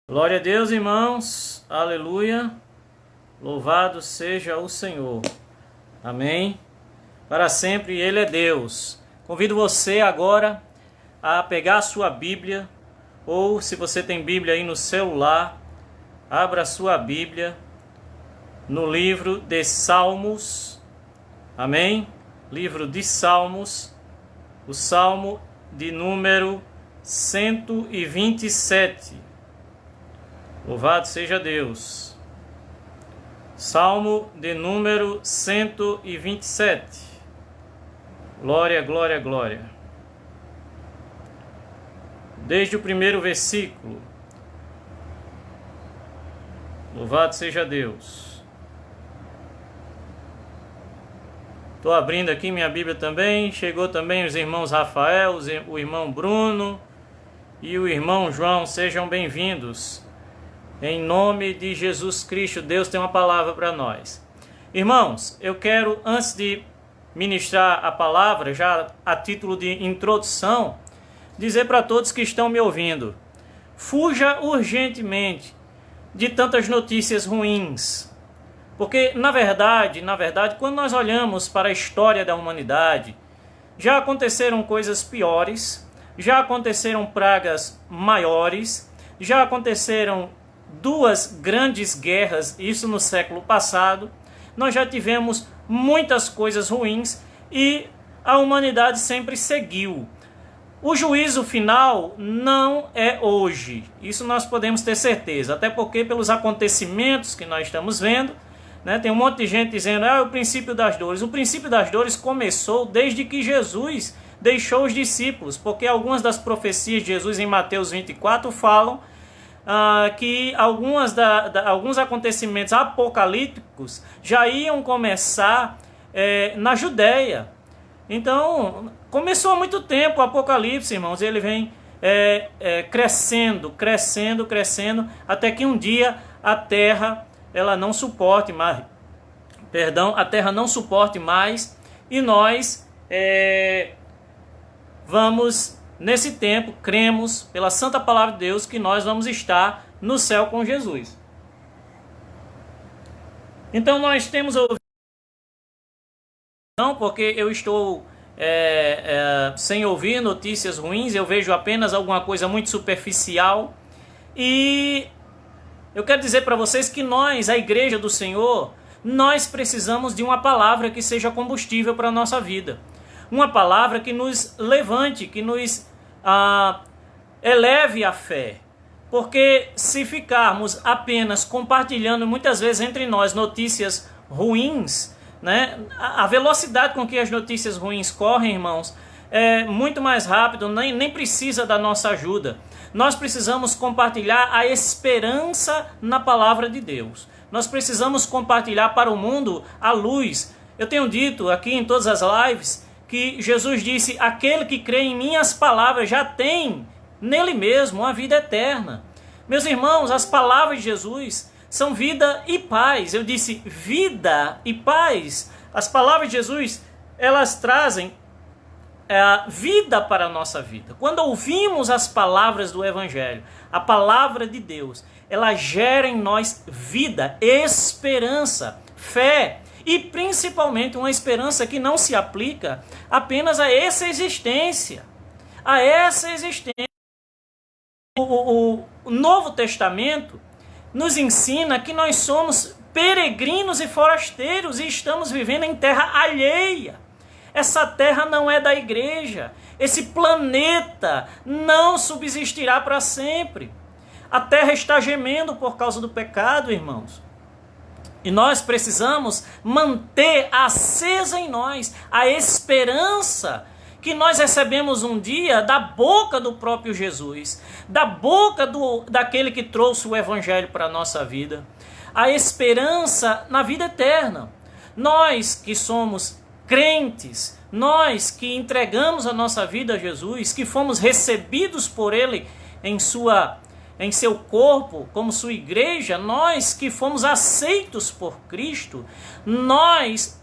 Glória a Deus, irmãos. Aleluia. Louvado seja o Senhor. Amém. Para sempre Ele é Deus. Convido você agora a pegar a sua Bíblia, ou se você tem Bíblia aí no celular, abra a sua Bíblia no livro de Salmos. Amém. Livro de Salmos, o Salmo de número 127. Louvado seja Deus. Salmo de número 127. Glória, glória, glória. Desde o primeiro versículo. Louvado seja Deus. Estou abrindo aqui minha Bíblia também. Chegou também os irmãos Rafael, o irmão Bruno e o irmão João. Sejam bem-vindos. Em nome de Jesus Cristo, Deus tem uma palavra para nós. Irmãos, eu quero, antes de ministrar a palavra, já a título de introdução, dizer para todos que estão me ouvindo: fuja urgentemente de tantas notícias ruins. Porque, na verdade, quando nós olhamos para a história da humanidade, já aconteceram coisas piores, já aconteceram pragas maiores, já aconteceram duas grandes guerras, isso no século passado. Nós já tivemos muitas coisas ruins e a humanidade sempre seguiu. O juízo final não é hoje, isso nós podemos ter certeza, até porque pelos acontecimentos que nós estamos vendo, né, tem um monte de gente dizendo é o princípio das dores. O princípio das dores começou desde que Jesus deixou os discípulos, porque algumas das profecias de Jesus em Mateus 24 falam que alguns acontecimentos apocalípticos já iam começar na Judéia. Então, começou há muito tempo o Apocalipse, irmãos. Ele vem crescendo, até que um dia a terra ela não suporte mais. A terra não suporte mais e nós vamos... Nesse tempo, cremos pela santa palavra de Deus que nós vamos estar no céu com Jesus. Então nós temos ouvido, não porque eu estou sem ouvir notícias ruins, eu vejo apenas alguma coisa muito superficial. E eu quero dizer para vocês que nós, a igreja do Senhor, nós precisamos de uma palavra que seja combustível para a nossa vida. Uma palavra que nos levante, que nos eleve a fé. Porque se ficarmos apenas compartilhando muitas vezes entre nós notícias ruins, né, a velocidade com que as notícias ruins correm, irmãos, é muito mais rápido, nem precisa da nossa ajuda. Nós precisamos compartilhar a esperança na palavra de Deus. Nós precisamos compartilhar para o mundo a luz. Eu tenho dito aqui em todas as lives que Jesus disse: aquele que crê em minhas palavras já tem nele mesmo a vida eterna. Meus irmãos, as palavras de Jesus são vida e paz. Eu disse vida e paz. As palavras de Jesus, elas trazem vida para a nossa vida. Quando ouvimos as palavras do Evangelho, a palavra de Deus, ela gera em nós vida, esperança, fé. E principalmente uma esperança que não se aplica apenas a essa existência. A essa existência. O Novo Testamento nos ensina que nós somos peregrinos e forasteiros e estamos vivendo em terra alheia. Essa terra não é da igreja. Esse planeta não subsistirá para sempre. A terra está gemendo por causa do pecado, irmãos. E nós precisamos manter acesa em nós a esperança que nós recebemos um dia da boca do próprio Jesus, da boca daquele que trouxe o Evangelho para a nossa vida. A esperança na vida eterna. Nós que somos crentes, nós que entregamos a nossa vida a Jesus, que fomos recebidos por Ele em seu corpo, como sua igreja, nós que fomos aceitos por Cristo, nós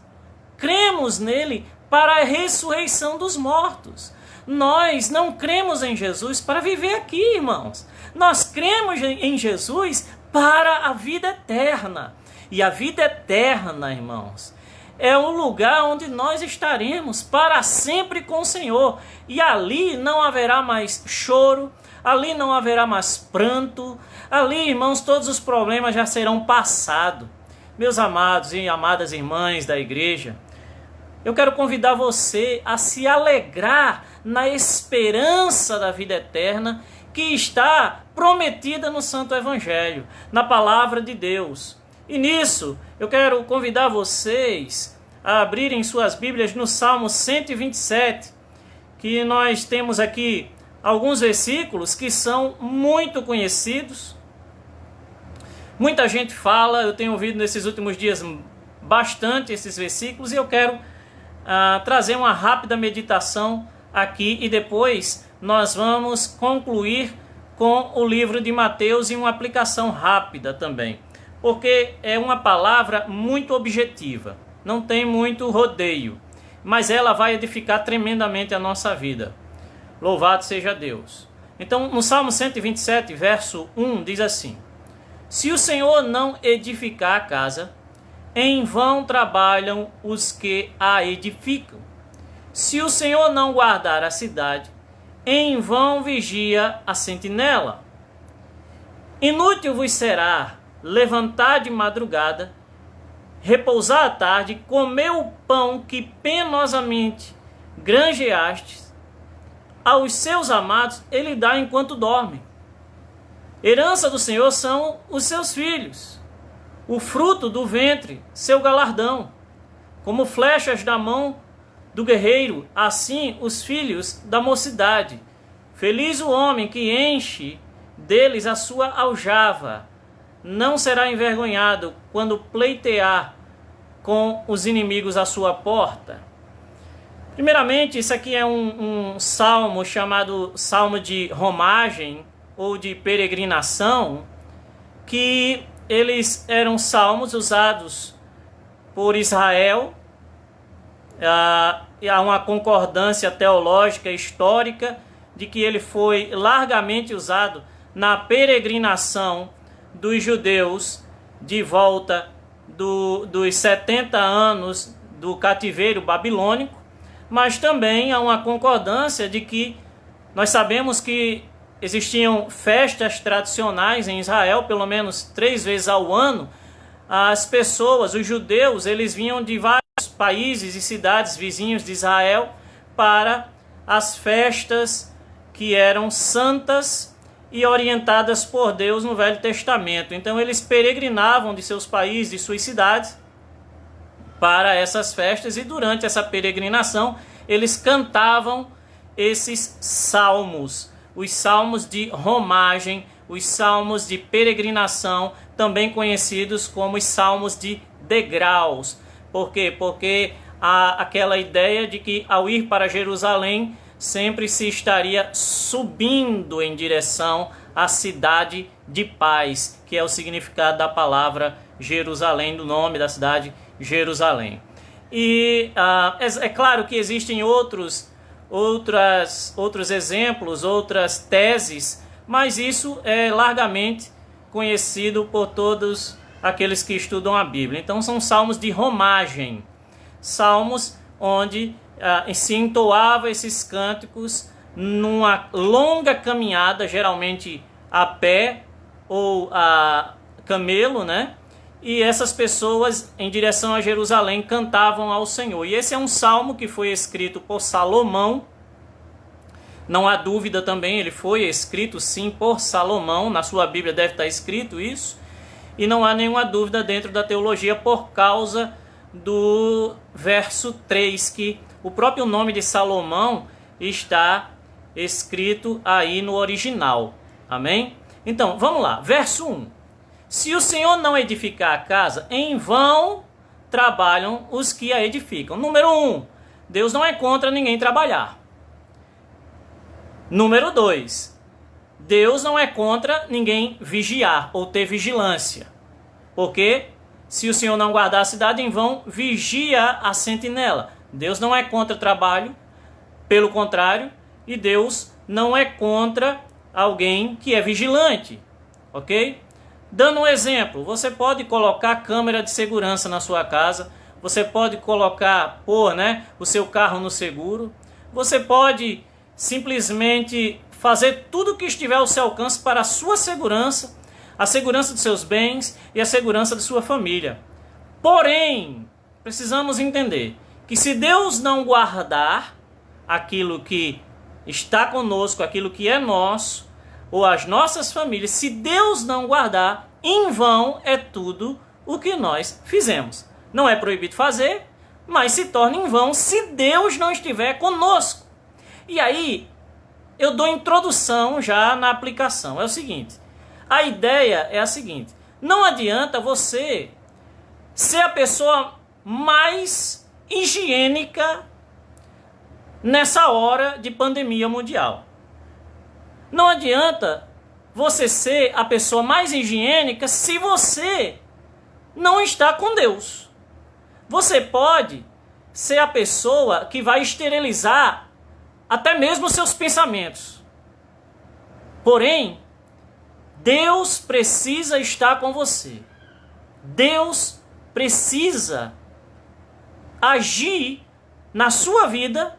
cremos nele para a ressurreição dos mortos. Nós não cremos em Jesus para viver aqui, irmãos. Nós cremos em Jesus para a vida eterna. E a vida eterna, irmãos, é um lugar onde nós estaremos para sempre com o Senhor. E ali não haverá mais choro, ali não haverá mais pranto, ali, irmãos, todos os problemas já serão passados. Meus amados e amadas irmãs da igreja, eu quero convidar você a se alegrar na esperança da vida eterna que está prometida no Santo Evangelho, na Palavra de Deus. E nisso, eu quero convidar vocês a abrirem suas Bíblias no Salmo 127, que nós temos aqui alguns versículos que são muito conhecidos. Muita gente fala, eu tenho ouvido nesses últimos dias bastante esses versículos, e eu quero trazer uma rápida meditação aqui, e depois nós vamos concluir com o livro de Mateus e uma aplicação rápida também, porque é uma palavra muito objetiva, não tem muito rodeio, mas ela vai edificar tremendamente a nossa vida. Louvado seja Deus. Então, no Salmo 127, verso 1, diz assim: se o Senhor não edificar a casa, em vão trabalham os que a edificam. Se o Senhor não guardar a cidade, em vão vigia a sentinela. Inútil vos será levantar de madrugada, repousar à tarde, comer o pão que penosamente granjeastes. Aos seus amados ele dá enquanto dormem. Herança do Senhor são os seus filhos, o fruto do ventre, seu galardão. Como flechas da mão do guerreiro, assim os filhos da mocidade. Feliz o homem que enche deles a sua aljava. Não será envergonhado quando pleitear com os inimigos à sua porta. Primeiramente, isso aqui é um salmo chamado Salmo de Romagem ou de Peregrinação, que eles eram salmos usados por Israel. Há uma concordância teológica histórica de que ele foi largamente usado na peregrinação dos judeus de volta dos 70 anos do cativeiro babilônico, mas também há uma concordância de que nós sabemos que existiam festas tradicionais em Israel, pelo menos 3 vezes ao ano. As pessoas, os judeus, eles vinham de vários países e cidades vizinhos de Israel para as festas que eram santas e orientadas por Deus no Velho Testamento. Então eles peregrinavam de seus países, de suas cidades, para essas festas, e durante essa peregrinação eles cantavam esses salmos, os salmos de romagem, os salmos de peregrinação, também conhecidos como os salmos de degraus. Por quê? Porque há aquela ideia de que ao ir para Jerusalém sempre se estaria subindo em direção à cidade de paz, que é o significado da palavra Jerusalém, do nome da cidade Jerusalém. E é claro que existem outros exemplos, outras teses, mas isso é largamente conhecido por todos aqueles que estudam a Bíblia. Então são salmos de romagem, salmos onde se entoava esses cânticos numa longa caminhada, geralmente a pé ou a camelo, né? E essas pessoas em direção a Jerusalém cantavam ao Senhor. E esse é um salmo que foi escrito por Salomão. Não há dúvida também, ele foi escrito sim por Salomão. Na sua Bíblia deve estar escrito isso. E não há nenhuma dúvida dentro da teologia por causa do verso 3, que o próprio nome de Salomão está escrito aí no original. Amém? Então, vamos lá. Verso 1. Se o Senhor não edificar a casa, em vão trabalham os que a edificam. Número 1. Deus não é contra ninguém trabalhar. Número 2. Deus não é contra ninguém vigiar ou ter vigilância. Porque se o Senhor não guardar a cidade, em vão vigia a sentinela. Deus não é contra trabalho, pelo contrário, e Deus não é contra alguém que é vigilante, ok? Dando um exemplo, você pode colocar câmera de segurança na sua casa, você pode pôr, né, o seu carro no seguro, você pode simplesmente fazer tudo o que estiver ao seu alcance para a sua segurança, a segurança dos seus bens e a segurança de sua família. Porém, precisamos entender que se Deus não guardar aquilo que está conosco, aquilo que é nosso, ou as nossas famílias, se Deus não guardar, em vão é tudo o que nós fizemos. Não é proibido fazer, mas se torna em vão se Deus não estiver conosco. E aí, eu dou introdução já na aplicação. É o seguinte, a ideia é a seguinte, não adianta você ser a pessoa mais higiênica nessa hora de pandemia mundial. Não adianta você ser a pessoa mais higiênica se você não está com Deus. Você pode ser a pessoa que vai esterilizar até mesmo seus pensamentos. Porém, Deus precisa estar com você. Deus precisa agir na sua vida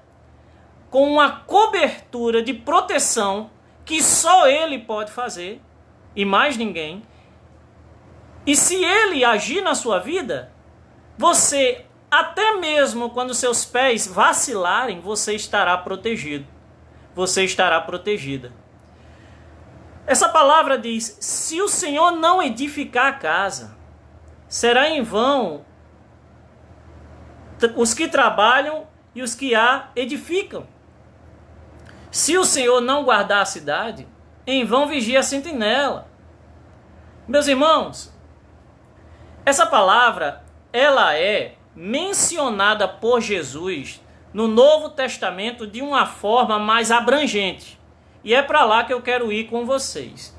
com uma cobertura de proteção que só Ele pode fazer e mais ninguém. E se Ele agir na sua vida, você, até mesmo quando seus pés vacilarem, você estará protegido. Você estará protegida. Essa palavra diz, se o Senhor não edificar a casa, será em vão os que trabalham e os que a edificam. Se o Senhor não guardar a cidade, em vão vigia a sentinela. Meus irmãos, essa palavra, ela é mencionada por Jesus no Novo Testamento de uma forma mais abrangente. E é para lá que eu quero ir com vocês.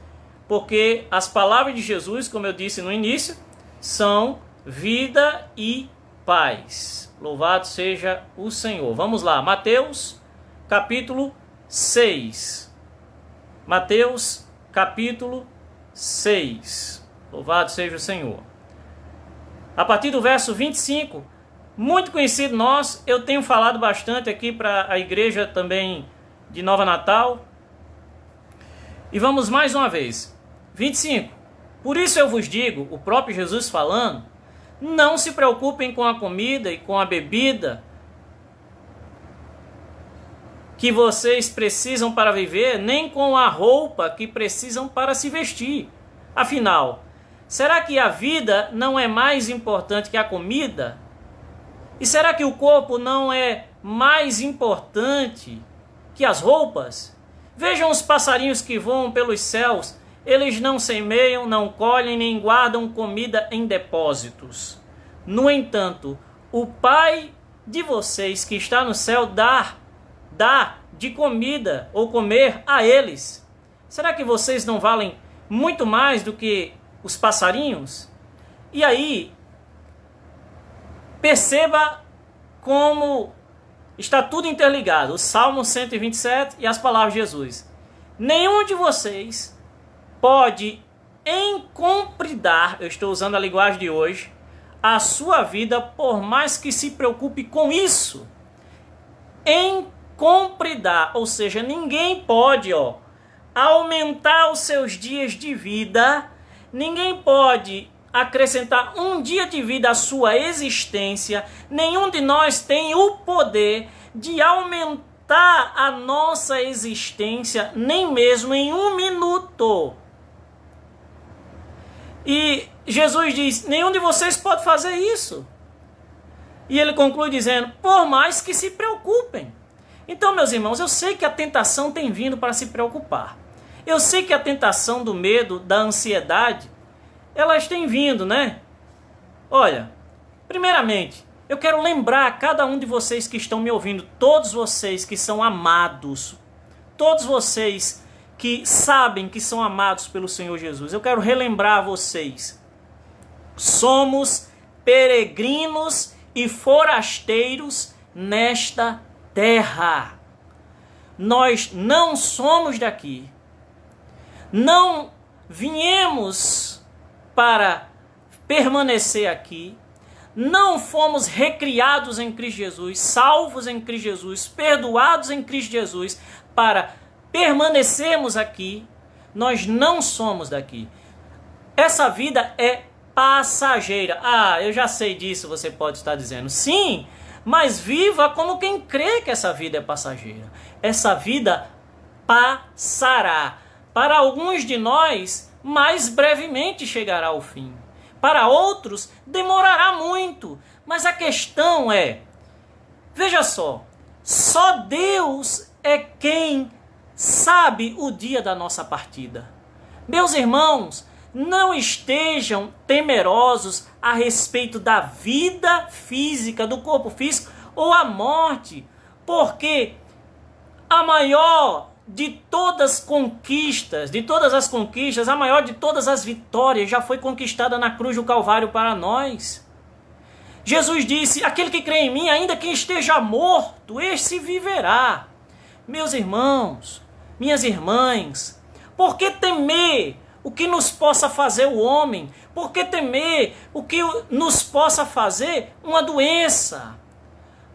Porque as palavras de Jesus, como eu disse no início, são vida e paz. Louvado seja o Senhor. Vamos lá, Mateus capítulo 6. Mateus capítulo 6. Louvado seja o Senhor. A partir do verso 25, muito conhecido nosso, eu tenho falado bastante aqui para a igreja também de Nova Natal. E vamos mais uma vez. 25. Por isso eu vos digo, o próprio Jesus falando, não se preocupem com a comida e com a bebida que vocês precisam para viver, nem com a roupa que precisam para se vestir. Afinal, será que a vida não é mais importante que a comida? E será que o corpo não é mais importante que as roupas? Vejam os passarinhos que voam pelos céus. Eles não semeiam, não colhem, nem guardam comida em depósitos. No entanto, o Pai de vocês que está no céu dá de comida ou comer a eles. Será que vocês não valem muito mais do que os passarinhos? E aí, perceba como está tudo interligado. O Salmo 127 e as palavras de Jesus. Nenhum de vocês pode encompridar, eu estou usando a linguagem de hoje, a sua vida, por mais que se preocupe com isso. Encompridar, ou seja, ninguém pode aumentar os seus dias de vida, ninguém pode acrescentar um dia de vida à sua existência, nenhum de nós tem o poder de aumentar a nossa existência, nem mesmo em um minuto. E Jesus diz, nenhum de vocês pode fazer isso. E ele conclui dizendo, por mais que se preocupem. Então, meus irmãos, eu sei que a tentação tem vindo para se preocupar. Eu sei que a tentação do medo, da ansiedade, elas têm vindo, né? Olha, primeiramente, eu quero lembrar a cada um de vocês que estão me ouvindo, todos vocês que são amados, todos vocês que sabem que são amados pelo Senhor Jesus, eu quero relembrar a vocês, somos peregrinos e forasteiros nesta terra. Nós não somos daqui. Não viemos para permanecer aqui, não fomos recriados em Cristo Jesus, salvos em Cristo Jesus, perdoados em Cristo Jesus, para permanecermos aqui. Nós não somos daqui. Essa vida é passageira. Ah, eu já sei disso, você pode estar dizendo. Sim, mas viva como quem crê que essa vida é passageira. Essa vida passará. Para alguns de nós, mais brevemente chegará ao fim. Para outros, demorará muito. Mas a questão é, veja só Deus é quem sabe o dia da nossa partida. Meus irmãos, não estejam temerosos a respeito da vida física, do corpo físico ou a morte, porque a maior de todas as conquistas, a maior de todas as vitórias já foi conquistada na cruz do Calvário para nós. Jesus disse, aquele que crê em mim, ainda que esteja morto, esse viverá. Meus irmãos, minhas irmãs, por que temer o que nos possa fazer o homem? Por que temer o que nos possa fazer uma doença?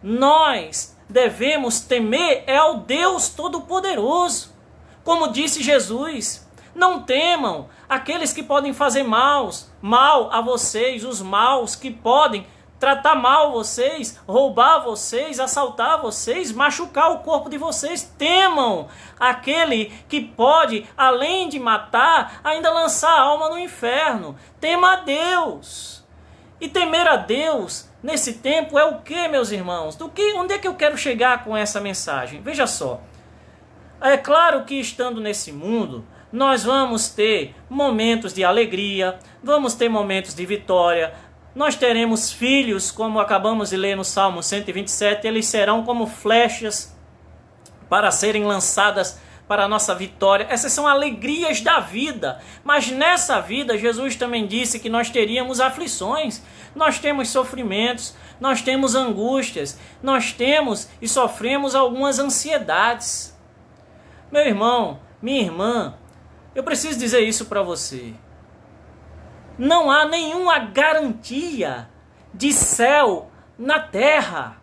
Nós devemos temer ao Deus Todo-Poderoso. Como disse Jesus, não temam aqueles que podem fazer mal a vocês, os maus que podem tratar mal vocês, roubar vocês, assaltar vocês, machucar o corpo de vocês. Temam aquele que pode, além de matar, ainda lançar a alma no inferno. Tema a Deus. E temer a Deus nesse tempo é o que, meus irmãos? Onde é que eu quero chegar com essa mensagem? Veja só. É claro que estando nesse mundo, nós vamos ter momentos de alegria, vamos ter momentos de vitória. Nós teremos filhos, como acabamos de ler no Salmo 127, eles serão como flechas para serem lançadas para a nossa vitória. Essas são alegrias da vida. Mas nessa vida, Jesus também disse que nós teríamos aflições, nós temos sofrimentos, nós temos angústias, nós temos e sofremos algumas ansiedades. Meu irmão, minha irmã, eu preciso dizer isso para você. Não há nenhuma garantia de céu na terra.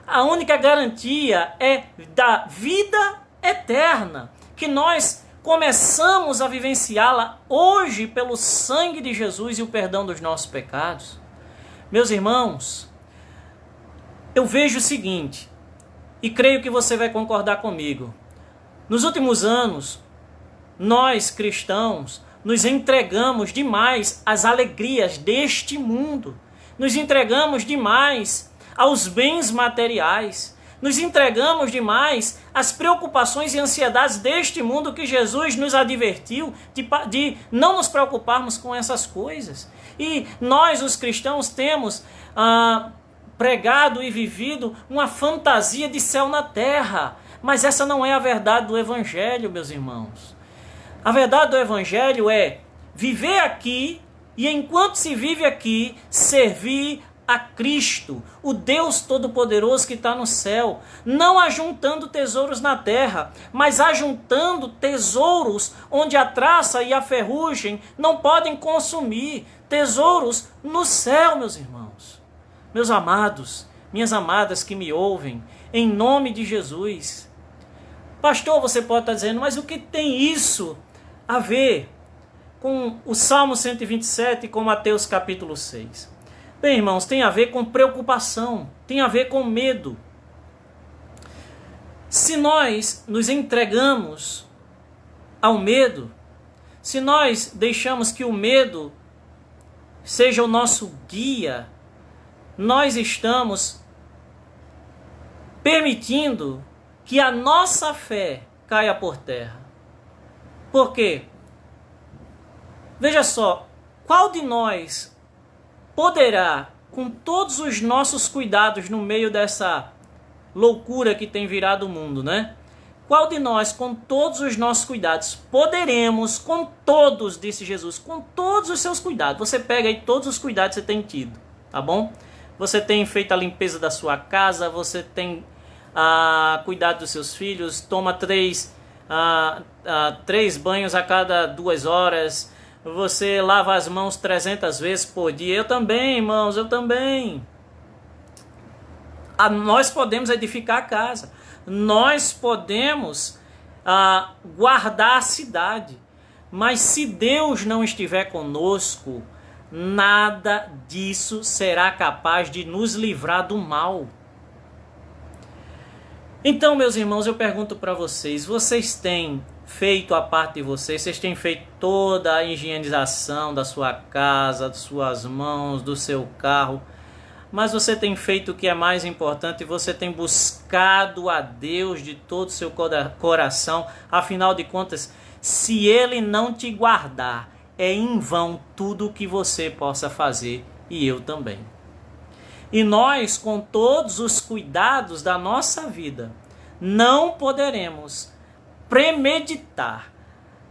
A única garantia é da vida eterna, que nós começamos a vivenciá-la hoje pelo sangue de Jesus e o perdão dos nossos pecados. Meus irmãos, eu vejo o seguinte, e creio que você vai concordar comigo. Nos últimos anos, nós cristãos nos entregamos demais às alegrias deste mundo. Nos entregamos demais aos bens materiais. Nos entregamos demais às preocupações e ansiedades deste mundo que Jesus nos advertiu de não nos preocuparmos com essas coisas. E nós, os cristãos, temos pregado e vivido uma fantasia de céu na terra. Mas essa não é a verdade do Evangelho, meus irmãos. A verdade do Evangelho é viver aqui e, enquanto se vive aqui, servir a Cristo, o Deus Todo-Poderoso que está no céu, não ajuntando tesouros na terra, mas ajuntando tesouros onde a traça e a ferrugem não podem consumir, tesouros no céu, meus irmãos. Meus amados, minhas amadas que me ouvem, em nome de Jesus. Pastor, você pode estar dizendo, mas o que tem isso a ver com o Salmo 127 e com Mateus capítulo 6? Bem, irmãos, tem a ver com preocupação, tem a ver com medo. Se nós nos entregamos ao medo, se nós deixamos que o medo seja o nosso guia, nós estamos permitindo que a nossa fé caia por terra. Por quê? Veja só, qual de nós poderá, com todos os nossos cuidados no meio dessa loucura que tem virado o mundo, né? Qual de nós, com todos os nossos cuidados, poderemos, com todos, disse Jesus, com todos os seus cuidados, você pega aí todos os cuidados que você tem tido, tá bom? Você tem feito a limpeza da sua casa, você tem cuidado dos seus filhos, toma 3 banhos a cada 2 horas, você lava as mãos 300 vezes por dia. Eu também, irmãos, eu também. Nós podemos edificar a casa, nós podemos guardar a cidade, mas se Deus não estiver conosco, nada disso será capaz de nos livrar do mal. Então, meus irmãos, eu pergunto para vocês, vocês têm feito a parte de vocês? Vocês têm feito toda a higienização da sua casa, das suas mãos, do seu carro? Mas você tem feito o que é mais importante, você tem buscado a Deus de todo o seu coração. Afinal de contas, se Ele não te guardar, é em vão tudo o que você possa fazer, e eu também. E nós, com todos os cuidados da nossa vida, não poderemos premeditar,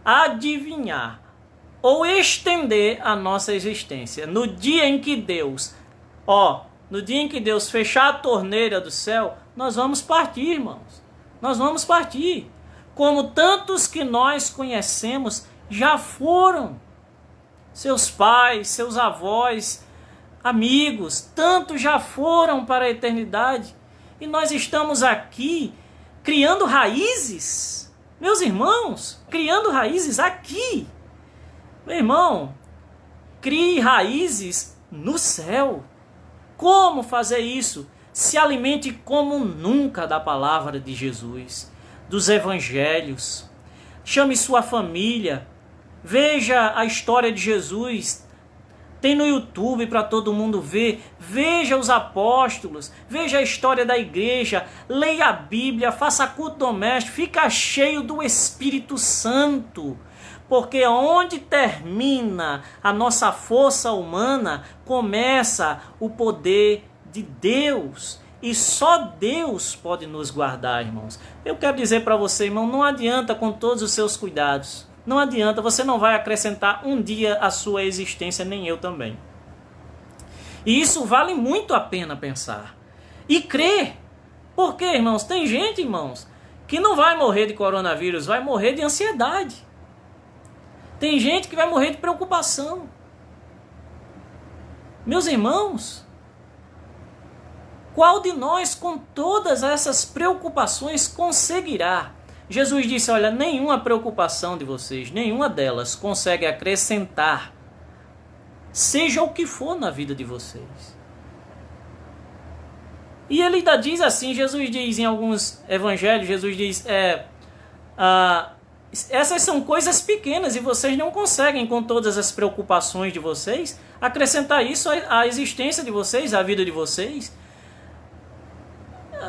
adivinhar ou estender a nossa existência. No dia em que Deus fechar a torneira do céu, nós vamos partir, irmãos. Nós vamos partir. Como tantos que nós conhecemos já foram. Seus pais, seus avós, amigos, tantos já foram para a eternidade. E nós estamos aqui criando raízes. Meus irmãos, criando raízes aqui. Meu irmão, crie raízes no céu. Como fazer isso? Se alimente como nunca da palavra de Jesus, dos evangelhos. Chame sua família. Veja a história de Jesus. Tem no YouTube para todo mundo ver. Veja os apóstolos. Veja a história da igreja. Leia a Bíblia. Faça culto doméstico. Fica cheio do Espírito Santo. Porque onde termina a nossa força humana, começa o poder de Deus. E só Deus pode nos guardar, irmãos. Eu quero dizer para você, irmão, não adianta com todos os seus cuidados. Não adianta, você não vai acrescentar um dia à sua existência, nem eu também. E isso vale muito a pena pensar. E crer. Porque, irmãos, tem gente, irmãos, que não vai morrer de coronavírus, vai morrer de ansiedade. Tem gente que vai morrer de preocupação. Meus irmãos, qual de nós com todas essas preocupações conseguirá? Jesus disse, olha, nenhuma preocupação de vocês, nenhuma delas consegue acrescentar, seja o que for na vida de vocês. E ele ainda diz assim, Jesus diz em alguns evangelhos, Jesus diz, essas são coisas pequenas e vocês não conseguem, com todas as preocupações de vocês, acrescentar isso à existência de vocês, à vida de vocês.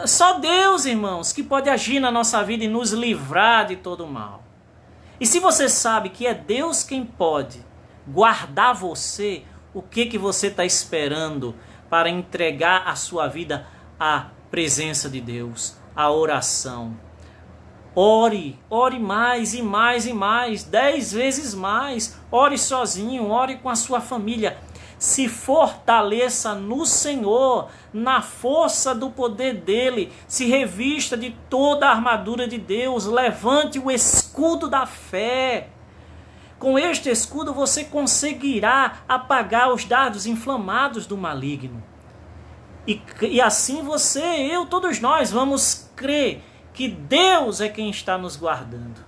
Só Deus, irmãos, que pode agir na nossa vida e nos livrar de todo o mal. E se você sabe que é Deus quem pode guardar você, o que você está esperando para entregar a sua vida à presença de Deus, à oração? Ore, ore mais e mais e mais, 10 vezes mais. Ore sozinho, ore com a sua família. Se fortaleça no Senhor, na força do poder dele. Se revista de toda a armadura de Deus. Levante o escudo da fé. Com este escudo você conseguirá apagar os dardos inflamados do maligno. E assim você, eu, todos nós vamos crer que Deus é quem está nos guardando.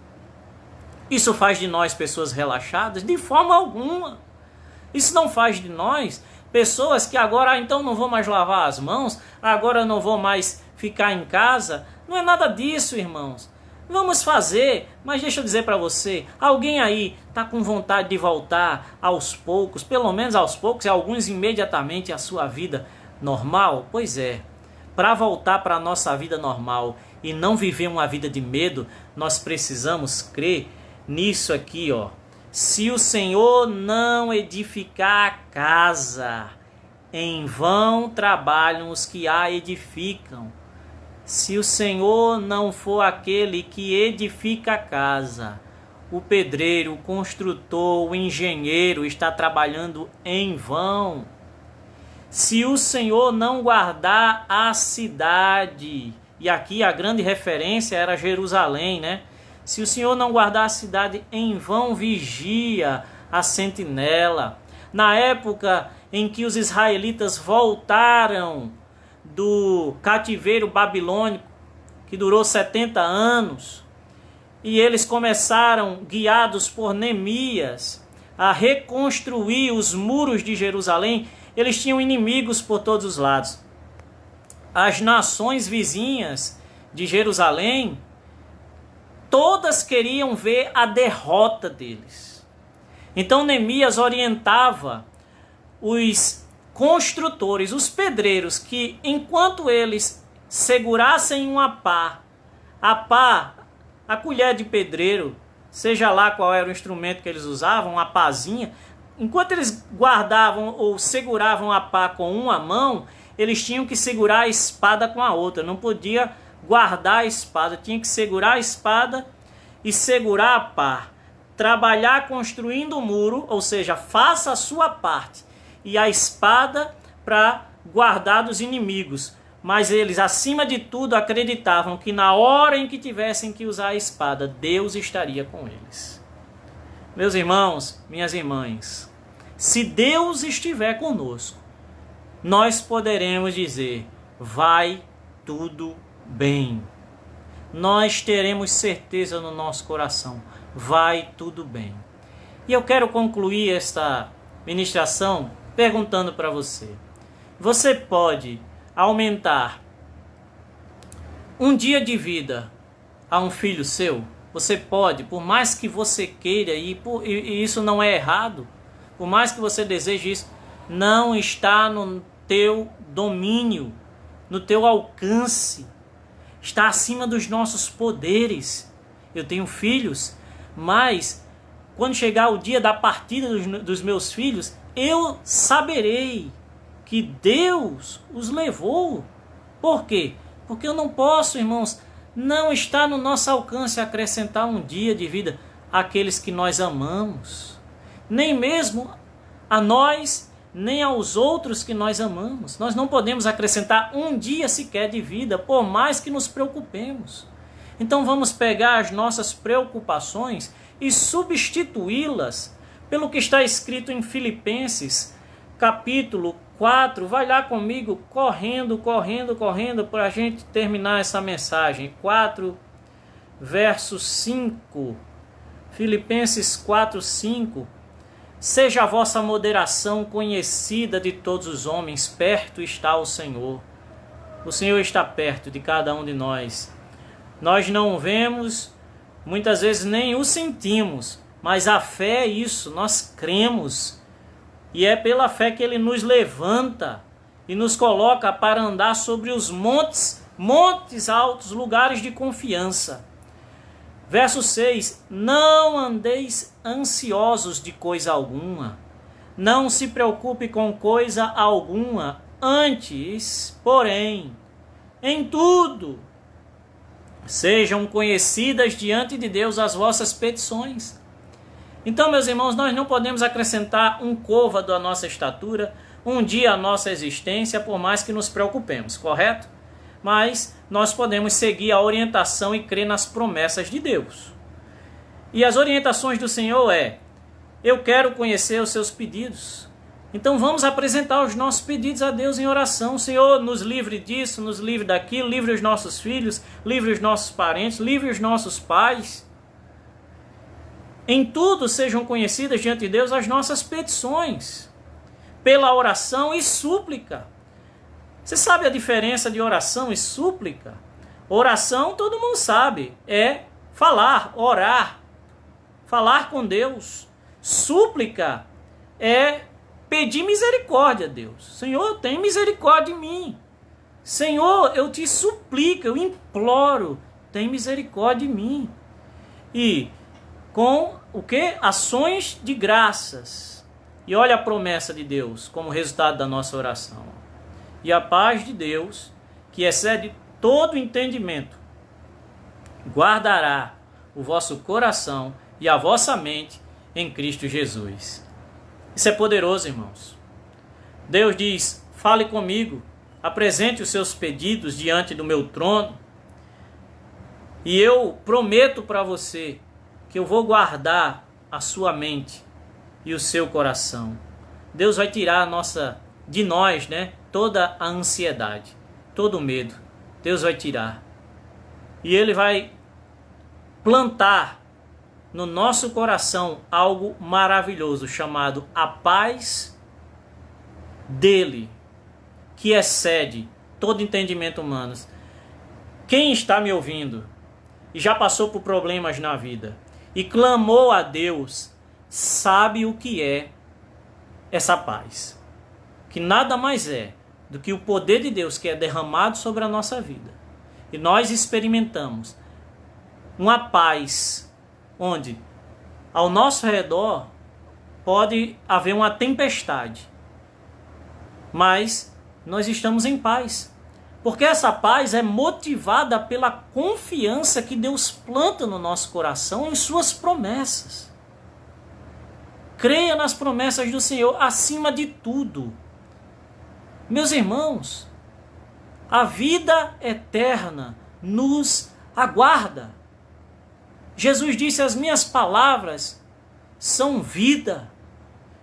Isso faz de nós pessoas relaxadas? De forma alguma. Isso não faz de nós pessoas que agora, então não vou mais lavar as mãos, agora não vou mais ficar em casa. Não é nada disso, irmãos. Vamos fazer, mas deixa eu dizer para você, alguém aí está com vontade de voltar aos poucos, pelo menos aos poucos, e alguns imediatamente à sua vida normal? Pois é, para voltar para a nossa vida normal e não viver uma vida de medo, nós precisamos crer nisso aqui, ó. Se o Senhor não edificar a casa, em vão trabalham os que a edificam. Se o Senhor não for aquele que edifica a casa, o pedreiro, o construtor, o engenheiro está trabalhando em vão. Se o Senhor não guardar a cidade, e aqui a grande referência era Jerusalém, né? Se o Senhor não guardar a cidade, em vão vigia a sentinela. Na época em que os israelitas voltaram do cativeiro babilônico, que durou 70 anos, e eles começaram, guiados por Neemias, a reconstruir os muros de Jerusalém, eles tinham inimigos por todos os lados. As nações vizinhas de Jerusalém, todas queriam ver a derrota deles. Então Neemias orientava os construtores, os pedreiros, que enquanto eles segurassem uma pá, a colher de pedreiro, seja lá qual era o instrumento que eles usavam, a pazinha, enquanto eles guardavam ou seguravam a pá com uma mão, eles tinham que segurar a espada com a outra, não podia guardar a espada, tinha que segurar a espada e segurar a pá. Trabalhar construindo o muro, ou seja, faça a sua parte, e a espada para guardar dos inimigos. Mas eles, acima de tudo, acreditavam que na hora em que tivessem que usar a espada, Deus estaria com eles. Meus irmãos, minhas irmãs, se Deus estiver conosco, nós poderemos dizer, vai tudo bem. Nós teremos certeza no nosso coração, vai tudo bem. E eu quero concluir esta ministração perguntando para você, você pode aumentar um dia de vida a um filho seu? Você pode, por mais que você queira, e isso não é errado, por mais que você deseje isso, não está no teu domínio, no teu alcance, está acima dos nossos poderes. Eu tenho filhos, mas quando chegar o dia da partida dos meus filhos, eu saberei que Deus os levou. Por quê? Porque eu não posso, irmãos, não está no nosso alcance acrescentar um dia de vida àqueles que nós amamos, nem mesmo a nós, nem aos outros que nós amamos. Nós não podemos acrescentar um dia sequer de vida, por mais que nos preocupemos. Então vamos pegar as nossas preocupações e substituí-las pelo que está escrito em Filipenses, capítulo 4, vai lá comigo, correndo, para a gente terminar essa mensagem. 4, verso 5. Filipenses 4, 5. Seja a vossa moderação conhecida de todos os homens, perto está o Senhor. O Senhor está perto de cada um de nós. Nós não o vemos, muitas vezes nem o sentimos, mas a fé é isso, nós cremos. E é pela fé que Ele nos levanta e nos coloca para andar sobre os montes altos, lugares de confiança. Verso 6, não andeis ansiosos de coisa alguma, não se preocupe com coisa alguma, antes, porém, em tudo, sejam conhecidas diante de Deus as vossas petições. Então, meus irmãos, nós não podemos acrescentar um côvado à nossa estatura, um dia à nossa existência, por mais que nos preocupemos, correto? Mas nós podemos seguir a orientação e crer nas promessas de Deus. E as orientações do Senhor eu quero conhecer os seus pedidos. Então vamos apresentar os nossos pedidos a Deus em oração. Senhor, nos livre disso, nos livre daquilo, livre os nossos filhos, livre os nossos parentes, livre os nossos pais. Em tudo sejam conhecidas diante de Deus as nossas petições, pela oração e súplica. Você sabe a diferença de oração e súplica? Oração, todo mundo sabe, é falar, orar, falar com Deus. Súplica é pedir misericórdia a Deus. Senhor, tem misericórdia de mim. Senhor, eu te suplico, eu imploro, tem misericórdia de mim. E com o que? Ações de graças. E olha a promessa de Deus como resultado da nossa oração. E a paz de Deus, que excede todo entendimento, guardará o vosso coração e a vossa mente em Cristo Jesus. Isso é poderoso, irmãos. Deus diz, fale comigo, apresente os seus pedidos diante do meu trono. E eu prometo para você que eu vou guardar a sua mente e o seu coração. Deus vai tirar de nós, né, toda a ansiedade, todo o medo. Deus vai tirar. E Ele vai plantar no nosso coração algo maravilhoso, chamado a paz dele, que excede todo entendimento humano. Quem está me ouvindo e já passou por problemas na vida e clamou a Deus, sabe o que é essa paz. Que nada mais é do que o poder de Deus que é derramado sobre a nossa vida. E nós experimentamos uma paz onde ao nosso redor pode haver uma tempestade, mas nós estamos em paz. Porque essa paz é motivada pela confiança que Deus planta no nosso coração em suas promessas. Creia nas promessas do Senhor acima de tudo. Meus irmãos, a vida eterna nos aguarda. Jesus disse: as minhas palavras são vida.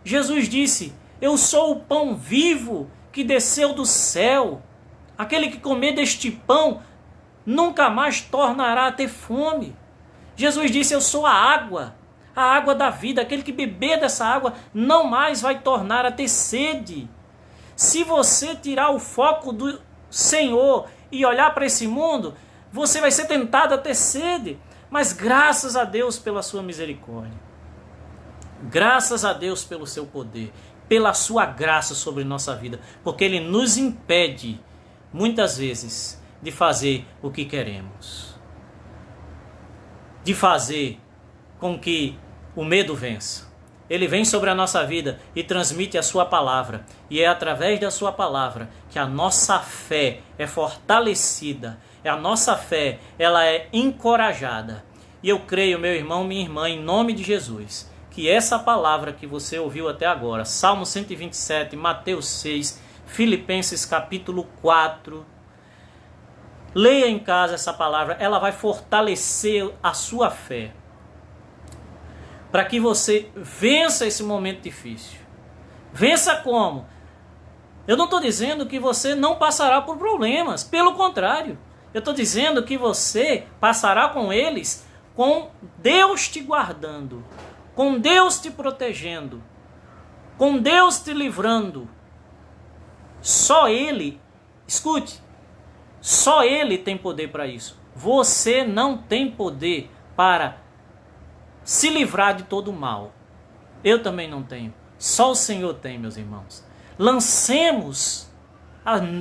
Jesus disse: eu sou o pão vivo que desceu do céu. Aquele que comer deste pão nunca mais tornará a ter fome. Jesus disse: eu sou a água da vida. Aquele que beber dessa água não mais vai tornar a ter sede. Se você tirar o foco do Senhor e olhar para esse mundo, você vai ser tentado a ter sede. Mas graças a Deus pela sua misericórdia, graças a Deus pelo seu poder, pela sua graça sobre nossa vida, porque Ele nos impede muitas vezes de fazer o que queremos, de fazer com que o medo vença. Ele vem sobre a nossa vida e transmite a sua palavra, e é através da sua palavra que a nossa fé é fortalecida, a nossa fé ela é encorajada. E eu creio, meu irmão, minha irmã, em nome de Jesus, que essa palavra que você ouviu até agora, Salmo 127, Mateus 6, Filipenses capítulo 4, leia em casa essa palavra, ela vai fortalecer a sua fé, para que você vença esse momento difícil. Vença como? Eu não estou dizendo que você não passará por problemas, pelo contrário, eu estou dizendo que você passará com eles com Deus te guardando, com Deus te protegendo, com Deus te livrando. Só Ele, escute, só Ele tem poder para isso. Você não tem poder para se livrar de todo o mal. Eu também não tenho. Só o Senhor tem, meus irmãos. Lancemos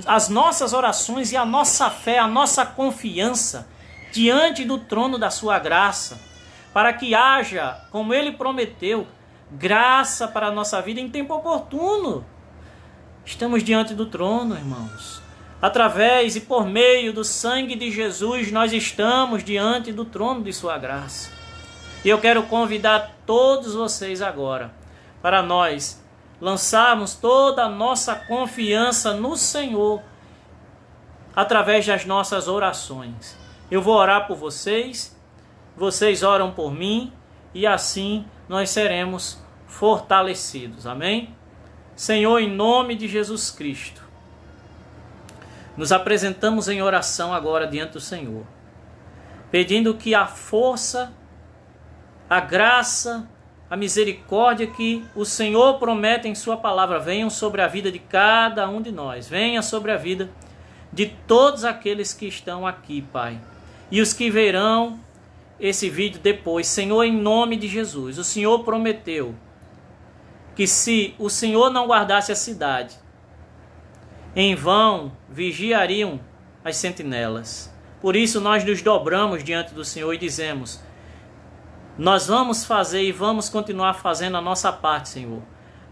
as nossas orações e a nossa fé, a nossa confiança diante do trono da sua graça, para que haja, como Ele prometeu, graça para a nossa vida em tempo oportuno. Estamos diante do trono, irmãos. Através e por meio do sangue de Jesus, nós estamos diante do trono de sua graça. E eu quero convidar todos vocês agora para nós lançarmos toda a nossa confiança no Senhor através das nossas orações. Eu vou orar por vocês, vocês oram por mim e assim nós seremos fortalecidos. Amém? Senhor, em nome de Jesus Cristo, nos apresentamos em oração agora diante do Senhor, pedindo que a força, a graça, a misericórdia que o Senhor promete em sua palavra venham sobre a vida de cada um de nós, venha sobre a vida de todos aqueles que estão aqui, Pai, e os que verão esse vídeo depois. Senhor, em nome de Jesus, o Senhor prometeu que se o Senhor não guardasse a cidade, em vão vigiariam as sentinelas. Por isso nós nos dobramos diante do Senhor e dizemos: nós vamos fazer e vamos continuar fazendo a nossa parte, Senhor.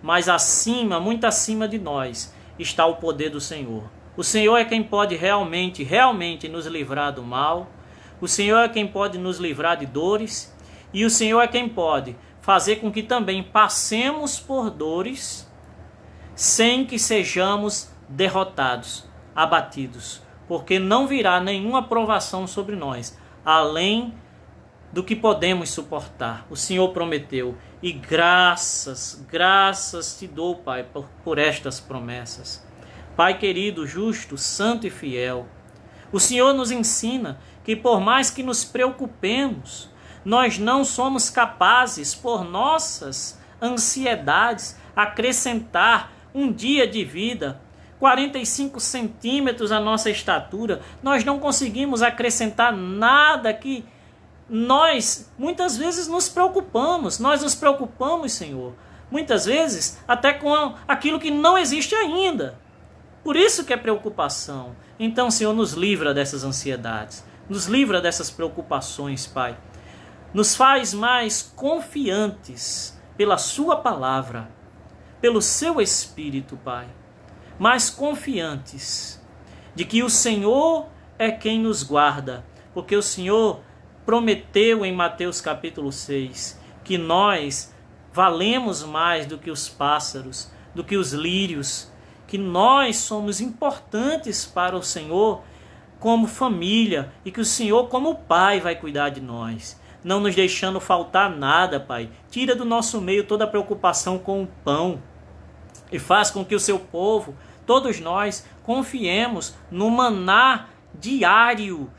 Mas acima, muito acima de nós, está o poder do Senhor. O Senhor é quem pode realmente nos livrar do mal. O Senhor é quem pode nos livrar de dores. E o Senhor é quem pode fazer com que também passemos por dores sem que sejamos derrotados, abatidos. Porque não virá nenhuma provação sobre nós, além do que podemos suportar. O Senhor prometeu. E graças te dou, Pai, por estas promessas. Pai querido, justo, santo e fiel, o Senhor nos ensina que por mais que nos preocupemos, nós não somos capazes, por nossas ansiedades, acrescentar um dia de vida, 45 centímetros a nossa estatura. Nós não conseguimos acrescentar nada que nós muitas vezes nos preocupamos. Nós nos preocupamos, Senhor, muitas vezes até com aquilo que não existe ainda. Por isso que é preocupação. Então, Senhor, nos livra dessas ansiedades, nos livra dessas preocupações, Pai. Nos faz mais confiantes pela Sua palavra, pelo Seu Espírito, Pai. Mais confiantes de que o Senhor é quem nos guarda, porque o Senhor prometeu em Mateus capítulo 6 que nós valemos mais do que os pássaros, do que os lírios, que nós somos importantes para o Senhor como família e que o Senhor como Pai vai cuidar de nós, não nos deixando faltar nada, Pai. Tira do nosso meio toda a preocupação com o pão e faz com que o Seu povo, todos nós, confiemos no maná diário,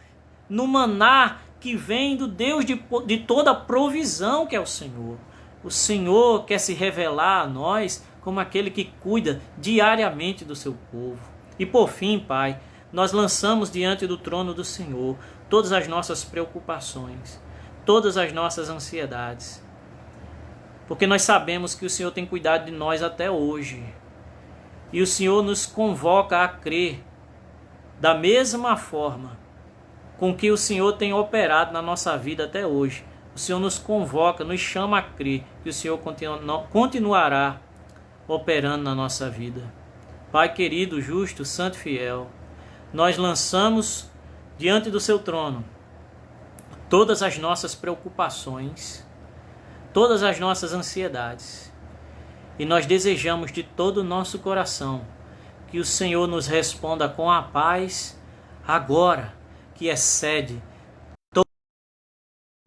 no maná que vem do Deus de toda a provisão, que é o Senhor. O Senhor quer se revelar a nós como aquele que cuida diariamente do seu povo. E por fim, Pai, nós lançamos diante do trono do Senhor todas as nossas preocupações, todas as nossas ansiedades, porque nós sabemos que o Senhor tem cuidado de nós até hoje. E o Senhor nos convoca a crer da mesma forma com que o Senhor tem operado na nossa vida até hoje. O Senhor nos convoca, nos chama a crer que o Senhor continuará operando na nossa vida. Pai querido, justo, santo e fiel, nós lançamos diante do Seu trono todas as nossas preocupações, todas as nossas ansiedades, e nós desejamos de todo o nosso coração que o Senhor nos responda com a paz agora, que excede todo,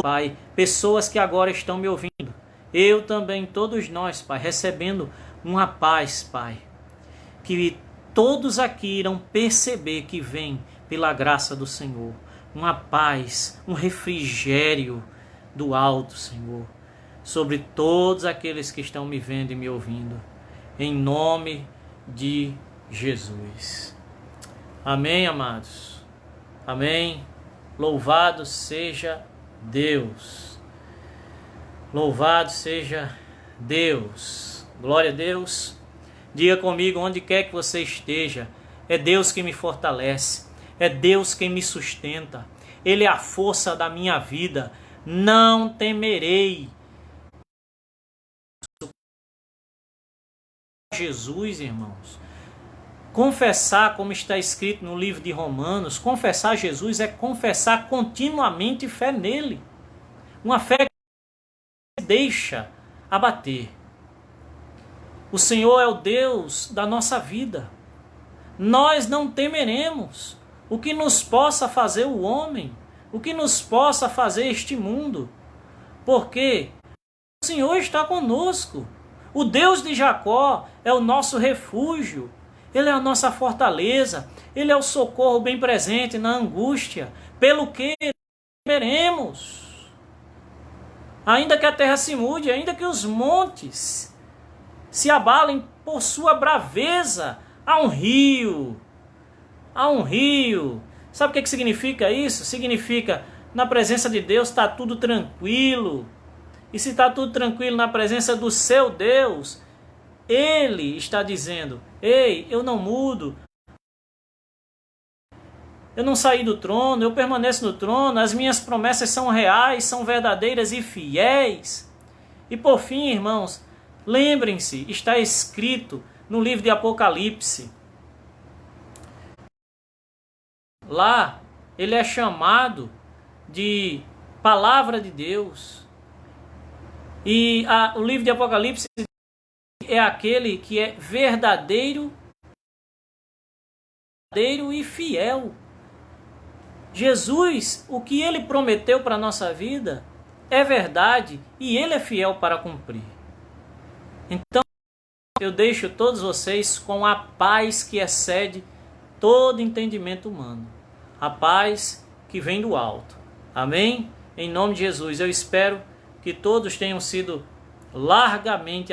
Pai. Pessoas que agora estão me ouvindo, eu também, todos nós, Pai, recebendo uma paz, Pai, que todos aqui irão perceber que vem pela graça do Senhor, uma paz, um refrigério do alto, Senhor, sobre todos aqueles que estão me vendo e me ouvindo, em nome de Jesus. Amém, amados? Amém. Louvado seja Deus. Louvado seja Deus. Glória a Deus. Diga comigo, onde quer que você esteja, é Deus que me fortalece, é Deus quem me sustenta. Ele é a força da minha vida. Não temerei. Jesus, irmãos. Confessar, como está escrito no livro de Romanos, confessar Jesus é confessar continuamente fé nele. Uma fé que não deixa abater. O Senhor é o Deus da nossa vida. Nós não temeremos o que nos possa fazer o homem, o que nos possa fazer este mundo, porque o Senhor está conosco. O Deus de Jacó é o nosso refúgio. Ele é a nossa fortaleza, Ele é o socorro bem presente na angústia, pelo que temeremos. Ainda que a terra se mude, ainda que os montes se abalem por sua braveza, há um rio. Sabe o que significa isso? Significa, na presença de Deus está tudo tranquilo. E se está tudo tranquilo na presença do seu Deus, Ele está dizendo: ei, eu não mudo, eu não saí do trono, eu permaneço no trono, as minhas promessas são reais, são verdadeiras e fiéis. E por fim, irmãos, lembrem-se, está escrito no livro de Apocalipse. Lá, ele é chamado de Palavra de Deus. E o livro de Apocalipse é aquele que é verdadeiro e fiel. Jesus, o que Ele prometeu para a nossa vida é verdade e Ele é fiel para cumprir. Então, eu deixo todos vocês com a paz que excede todo entendimento humano. A paz que vem do alto. Amém? Em nome de Jesus, eu espero que todos tenham sido largamente